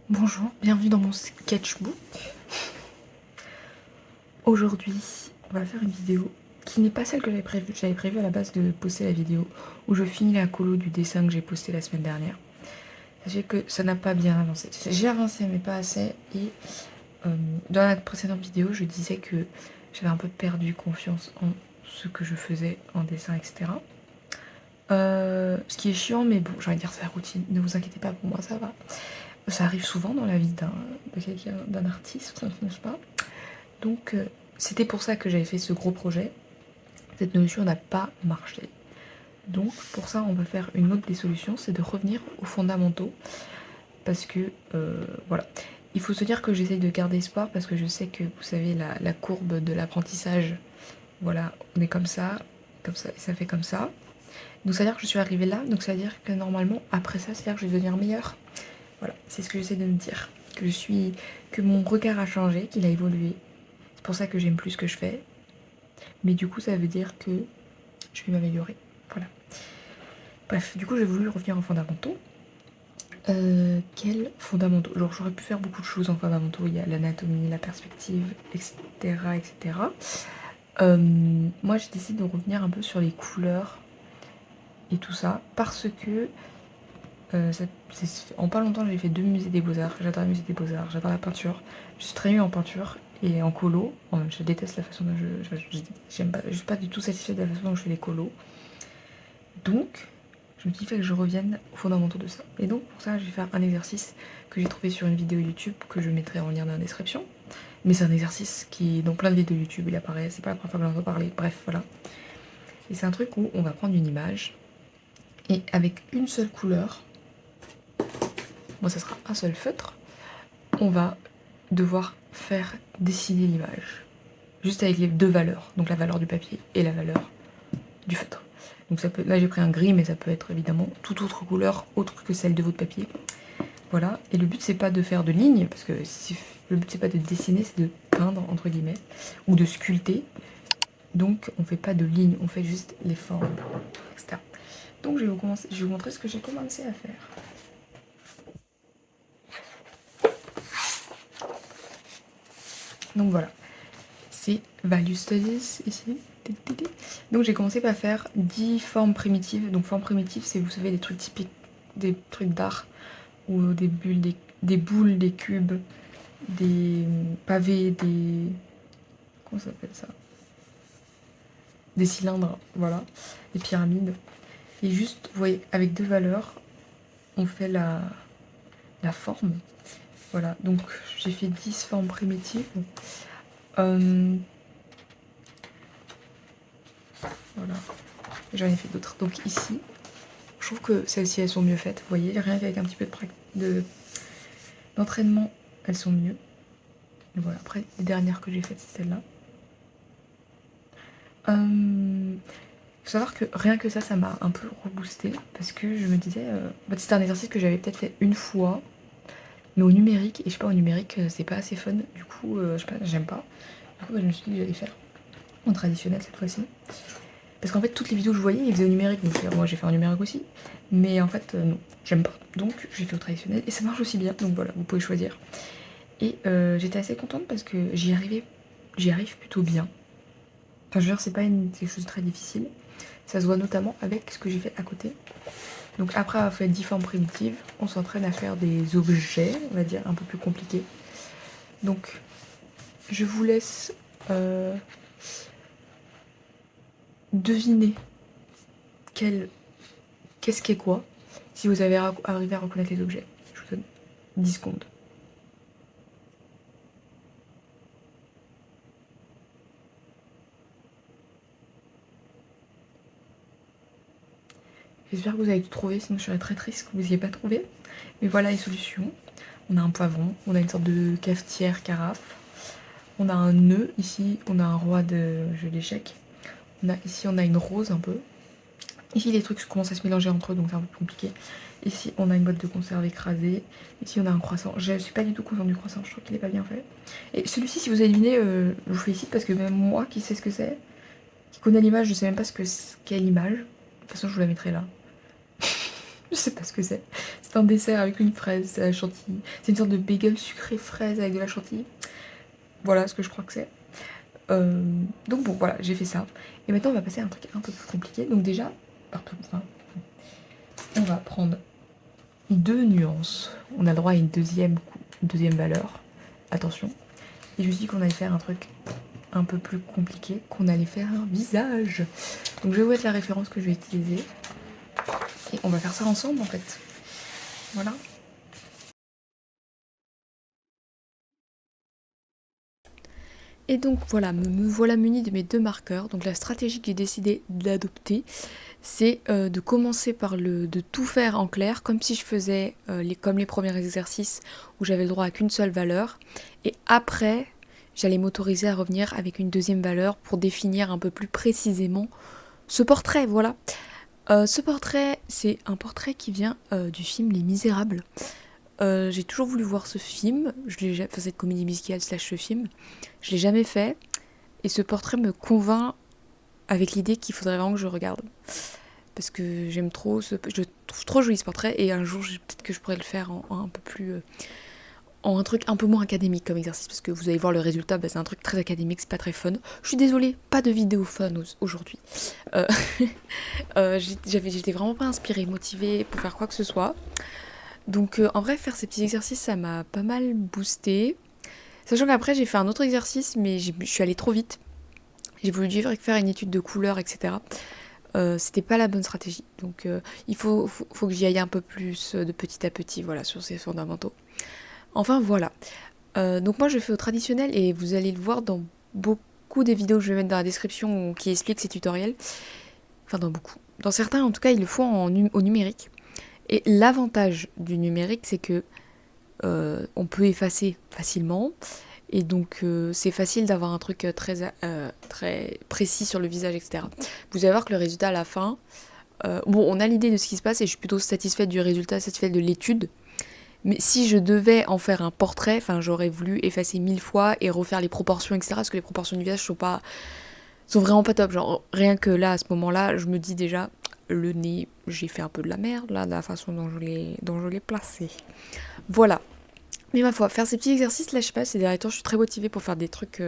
Bonjour, bienvenue dans mon sketchbook. Aujourd'hui, on va faire une vidéo qui n'est pas celle que j'avais prévue. J'avais prévu à la base de poster la vidéo où je finis la colo du dessin que j'ai posté la semaine dernière. Sachez que ça n'a pas bien avancé. J'ai avancé mais pas assez et dans la précédente vidéo, je disais que j'avais un peu perdu confiance en ce que je faisais en dessin, etc. Ce qui est chiant, mais bon, j'ai envie de dire c'est la routine. Ne vous inquiétez pas, pour moi ça va. Ça arrive souvent dans la vie de quelqu'un, d'un artiste, n'est-ce pas? Donc c'était pour ça que j'avais fait ce gros projet. Cette notion n'a pas marché. Donc pour ça on va faire une autre des solutions, c'est de revenir aux fondamentaux. Parce que voilà. Il faut se dire que j'essaye de garder espoir parce que je sais que vous savez la courbe de l'apprentissage, voilà, on est comme ça, et ça fait comme ça. Donc ça veut dire que je suis arrivée là, donc ça veut dire que normalement après ça, c'est-à-dire que je vais devenir meilleure. Voilà, c'est ce que j'essaie de me dire. Que mon regard a changé, qu'il a évolué. C'est pour ça que j'aime plus ce que je fais. Mais du coup, ça veut dire que je vais m'améliorer. Voilà. Bref, du coup, j'ai voulu revenir aux fondamentaux. Quels fondamentaux? Genre, j'aurais pu faire beaucoup de choses en fondamentaux. Il y a l'anatomie, la perspective, etc. etc. Moi, j'ai décidé de revenir un peu sur les couleurs et tout ça. Parce que en pas longtemps, j'ai fait 2 musées des beaux-arts. J'adore les musées des beaux-arts, j'adore la peinture. Je suis très nulle en peinture et en colo. Je déteste la façon dont j'aime pas, je suis pas du tout satisfaite de la façon dont je fais les colos. Donc, je me dis que je revienne aux fondamentaux de ça. Et donc, pour ça, je vais faire un exercice que j'ai trouvé sur une vidéo YouTube que je mettrai en lien dans la description. Mais c'est un exercice qui est dans plein de vidéos YouTube, il apparaît, c'est pas la première fois que j'en entends parler, bref, voilà. Et c'est un truc où on va prendre une image et avec une seule couleur, moi ça sera un seul feutre, on va devoir faire dessiner l'image. Juste avec les deux valeurs, donc la valeur du papier et la valeur du feutre. Donc ça peut, là j'ai pris un gris, mais ça peut être évidemment toute autre couleur autre que celle de votre papier. Voilà, et le but c'est pas de faire de lignes, parce que le but c'est pas de dessiner, c'est de peindre entre guillemets, ou de sculpter. Donc on fait pas de lignes, on fait juste les formes, etc. Donc je vais vous montrer ce que j'ai commencé à faire. Donc voilà, c'est Value Studies ici. Donc j'ai commencé par faire 10 formes primitives. Donc formes primitives, c'est, vous savez, des trucs typiques, des trucs d'art, ou des bulles, des boules, des cubes, des pavés, des... Comment ça s'appelle ça? Des cylindres, voilà, des pyramides. Et juste, vous voyez, avec deux valeurs, on fait la forme. Voilà, donc j'ai fait 10 formes primitives. Voilà, j'en ai fait d'autres. Donc ici, je trouve que celles-ci, elles sont mieux faites. Vous voyez, rien qu'avec un petit peu d'entraînement, elles sont mieux. Et voilà, après, les dernières que j'ai faites, c'est celle-là. Faut savoir que rien que ça m'a un peu reboosté parce que je me disais, c'était un exercice que j'avais peut-être fait une fois, mais au numérique, et je sais pas, au numérique, c'est pas assez fun, du coup, je sais pas, j'aime pas. Du coup, je me suis dit que j'allais faire en traditionnel cette fois-ci. Parce qu'en fait, toutes les vidéos que je voyais, ils faisaient au numérique, donc moi j'ai fait en numérique aussi, mais en fait, non, j'aime pas. Donc j'ai fait au traditionnel, et ça marche aussi bien, donc voilà, vous pouvez choisir. Et j'étais assez contente parce que j'y arrive plutôt bien. Enfin, je veux dire, c'est pas quelque chose de très difficile. Ça se voit notamment avec ce que j'ai fait à côté. Donc après avoir fait 10 formes primitives, on s'entraîne à faire des objets, on va dire, un peu plus compliqués. Donc je vous laisse deviner qu'est-ce qui est quoi, si vous avez arrivé à reconnaître les objets. Je vous donne 10 secondes. J'espère que vous avez tout trouvé, sinon je serais très triste que vous n'y ayez pas trouvé. Mais voilà les solutions. On a un poivron, on a une sorte de cafetière carafe, on a un nœud, ici on a un roi de jeu d'échecs, ici on a une rose un peu, ici les trucs commencent à se mélanger entre eux donc c'est un peu plus compliqué, ici on a une boîte de conserve écrasée, ici on a un croissant, je suis pas du tout contente du croissant, je trouve qu'il est pas bien fait. Et celui-ci, si vous avez deviné, je vous félicite parce que même moi qui sais ce que c'est, qui connais l'image, je sais même pas quelle image, de toute façon je vous la mettrai là. Je sais pas ce que c'est. C'est un dessert avec une fraise, c'est la chantilly. C'est une sorte de bagel sucré fraise avec de la chantilly. Voilà ce que je crois que c'est. Donc bon, voilà, j'ai fait ça. Et maintenant, on va passer à un truc un peu plus compliqué. Donc déjà, on va prendre 2 nuances. On a le droit à une deuxième valeur. Attention. Et je me suis dit qu'on allait faire un truc un peu plus compliqué, qu'on allait faire un visage. Donc je vais vous mettre la référence que je vais utiliser. Et on va faire ça ensemble en fait. Voilà. Et donc voilà, me voilà munie de mes 2 marqueurs. Donc la stratégie que j'ai décidé d'adopter, c'est de commencer par de tout faire en clair, comme si je faisais comme les premiers exercices où j'avais le droit à qu'une seule valeur. Et après, j'allais m'autoriser à revenir avec une deuxième valeur pour définir un peu plus précisément ce portrait, voilà. Ce portrait, c'est un portrait qui vient du film Les Misérables. J'ai toujours voulu voir ce film, cette comédie musicale / ce film. Je l'ai jamais fait, et ce portrait me convainc avec l'idée qu'il faudrait vraiment que je regarde. Parce que j'aime trop, je trouve trop joli ce portrait, et un jour peut-être que je pourrais le faire en un peu plus... en un truc un peu moins académique comme exercice, parce que vous allez voir le résultat, c'est un truc très académique, c'est pas très fun. Je suis désolée, pas de vidéo fun aujourd'hui. J'étais vraiment pas inspirée, motivée pour faire quoi que ce soit. Donc en vrai, faire ces petits exercices, ça m'a pas mal boosté. Sachant qu'après, j'ai fait un autre exercice, mais je suis allée trop vite. J'ai voulu faire une étude de couleurs, etc. C'était pas la bonne stratégie. Donc il faut que j'y aille un peu plus de petit à petit, voilà, sur ces fondamentaux. Enfin voilà. Donc moi je fais au traditionnel, et vous allez le voir dans beaucoup des vidéos que je vais mettre dans la description qui expliquent ces tutoriels. Enfin dans beaucoup. Dans certains en tout cas, ils le font au numérique. Et l'avantage du numérique, c'est que on peut effacer facilement, et donc c'est facile d'avoir un truc très précis sur le visage, etc. Vous allez voir que le résultat à la fin, on a l'idée de ce qui se passe, et je suis plutôt satisfaite du résultat, satisfaite de l'étude. Mais si je devais en faire un portrait, j'aurais voulu effacer 1000 fois et refaire les proportions, etc. Parce que les proportions du visage sont vraiment pas top. Genre, rien que là, à ce moment-là, je me dis déjà, le nez, j'ai fait un peu de la merde, là, de la façon dont je l'ai placé. Voilà. Mais ma foi, faire ces petits exercices, là, je sais pas, ces derniers temps, je suis très motivée pour faire des trucs...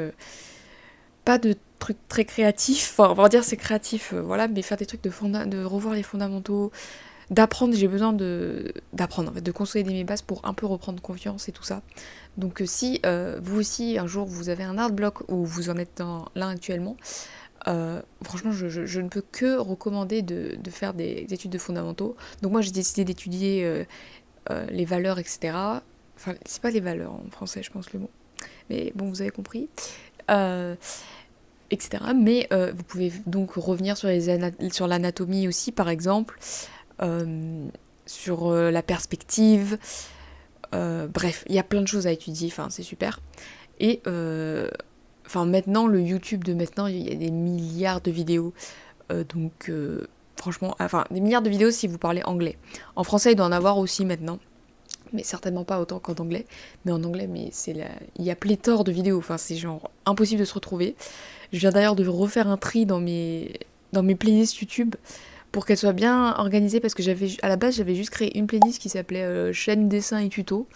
pas de trucs très créatifs, on va dire c'est créatif, voilà, mais faire des trucs de revoir les fondamentaux, d'apprendre. J'ai besoin d'apprendre, en fait, de consolider mes bases pour un peu reprendre confiance et tout ça. Donc si vous aussi, un jour, vous avez un art block, ou vous en êtes dans l'un actuellement, franchement, je ne peux que recommander de faire des études de fondamentaux. Donc moi, j'ai décidé d'étudier les valeurs, etc. Enfin, c'est pas les valeurs en français, je pense, le mot. Mais bon, vous avez compris. Etc. Mais vous pouvez donc revenir sur l'anatomie aussi, par exemple, sur la perspective. Bref, il y a plein de choses à étudier, c'est super. Et maintenant, le YouTube de maintenant, il y a des milliards de vidéos. Donc, franchement, des milliards de vidéos si vous parlez anglais. En français, il doit en avoir aussi maintenant, mais certainement pas autant qu'en anglais. Mais en anglais, il y a pléthore de vidéos. C'est genre impossible de se retrouver. Je viens d'ailleurs de refaire un tri dans mes playlists YouTube pour qu'elles soient bien organisées, parce que à la base, j'avais juste créé une playlist qui s'appelait chaîne dessin et tuto.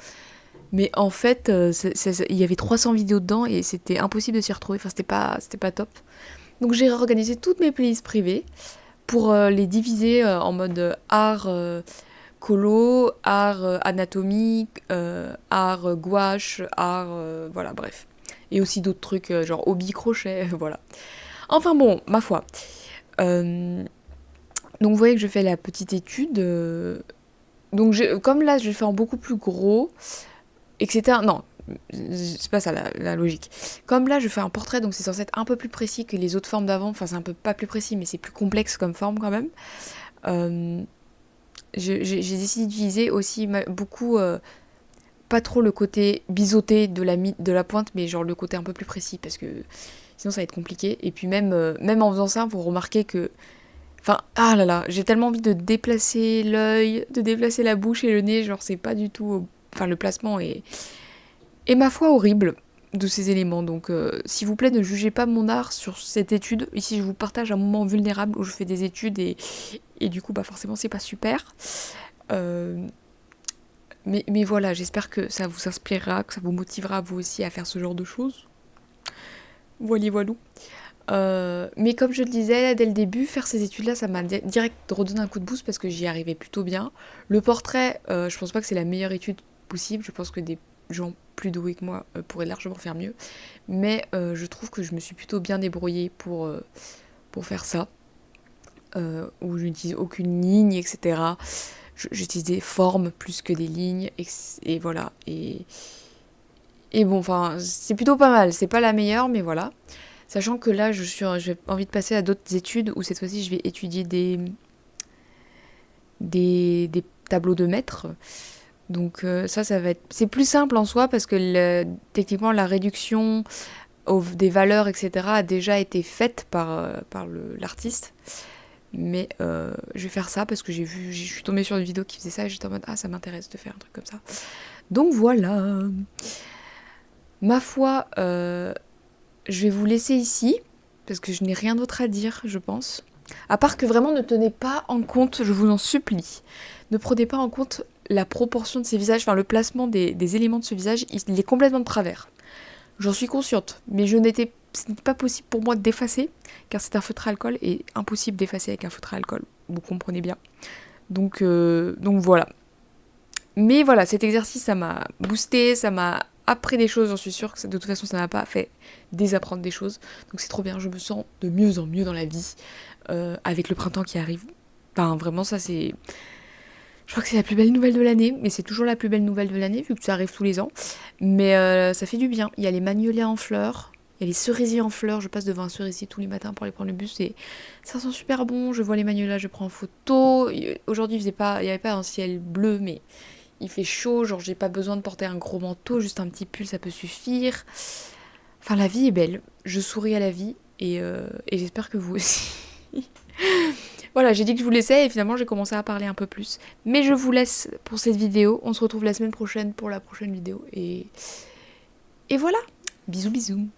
Mais en fait, il y avait 300 vidéos dedans, et c'était impossible de s'y retrouver. C'était pas top. Donc j'ai réorganisé toutes mes playlists privées pour les diviser en mode art colo, art anatomique, art gouache, art... voilà, bref. Et aussi d'autres trucs, genre hobby crochet, voilà. Enfin bon, ma foi. Donc vous voyez que je fais la petite étude. Donc comme là, je le fais en beaucoup plus gros, etc. Non, c'est pas ça la logique. Comme là, je fais un portrait, donc c'est censé être un peu plus précis que les autres formes d'avant. C'est un peu pas plus précis, mais c'est plus complexe comme forme quand même. J'ai décidé d'utiliser aussi beaucoup... pas trop le côté biseauté de la pointe, mais genre le côté un peu plus précis, parce que sinon ça va être compliqué. Et puis même en faisant ça, vous remarquez que... ah là là, j'ai tellement envie de déplacer l'œil, de déplacer la bouche et le nez, genre c'est pas du tout... le placement est ma foi horrible de ces éléments. Donc s'il vous plaît, ne jugez pas mon art sur cette étude. Ici, je vous partage un moment vulnérable où je fais des études, et du coup, forcément, c'est pas super. Mais voilà, j'espère que ça vous inspirera, que ça vous motivera vous aussi à faire ce genre de choses. Voilà, voilou. Mais comme je le disais dès le début, faire ces études-là, ça m'a direct redonné un coup de boost parce que j'y arrivais plutôt bien. Le portrait, je pense pas que c'est la meilleure étude possible. Je pense que des gens plus doués que moi pourraient largement faire mieux. Mais je trouve que je me suis plutôt bien débrouillée pour faire ça. Où je n'utilise aucune ligne, etc. J'utilise des formes plus que des lignes. Et voilà. Et bon, enfin, c'est plutôt pas mal. C'est pas la meilleure, mais voilà. Sachant que là, j'ai envie de passer à d'autres études où cette fois-ci, je vais étudier des tableaux de maître. Donc ça va être... C'est plus simple en soi parce que techniquement, la réduction des valeurs, etc. a déjà été faite par l'artiste. Mais je vais faire ça parce que je suis tombée sur une vidéo qui faisait ça et j'étais en mode, ah, ça m'intéresse de faire un truc comme ça. Donc voilà. Ma foi, je vais vous laisser ici, parce que je n'ai rien d'autre à dire, je pense. À part que vraiment, ne tenez pas en compte, je vous en supplie, ne prenez pas en compte la proportion de ces visages, enfin le placement des éléments de ce visage, il est complètement de travers. J'en suis consciente, mais ce n'était pas possible pour moi d'effacer, car c'est un feutre à alcool, et impossible d'effacer avec un feutre à alcool, vous comprenez bien. Donc voilà. Mais voilà, cet exercice, ça m'a boosté, ça m'a appris des choses, j'en suis sûre que de toute façon ça m'a pas fait désapprendre des choses. Donc c'est trop bien, je me sens de mieux en mieux dans la vie, avec le printemps qui arrive. Enfin vraiment ça c'est... Je crois que c'est la plus belle nouvelle de l'année, mais c'est toujours la plus belle nouvelle de l'année vu que ça arrive tous les ans. Mais ça fait du bien, il y a les magnolias en fleurs, il y a les cerisiers en fleurs, je passe devant un cerisier tous les matins pour aller prendre le bus et ça sent super bon, je vois les magnolias, je prends en photo. Aujourd'hui il n'y avait pas un ciel bleu mais... Il fait chaud, genre j'ai pas besoin de porter un gros manteau, juste un petit pull ça peut suffire. Enfin la vie est belle, je souris à la vie et j'espère que vous aussi. Voilà, j'ai dit que je vous laissais et finalement j'ai commencé à parler un peu plus. Mais je vous laisse pour cette vidéo, on se retrouve la semaine prochaine pour la prochaine vidéo et voilà, bisous bisous.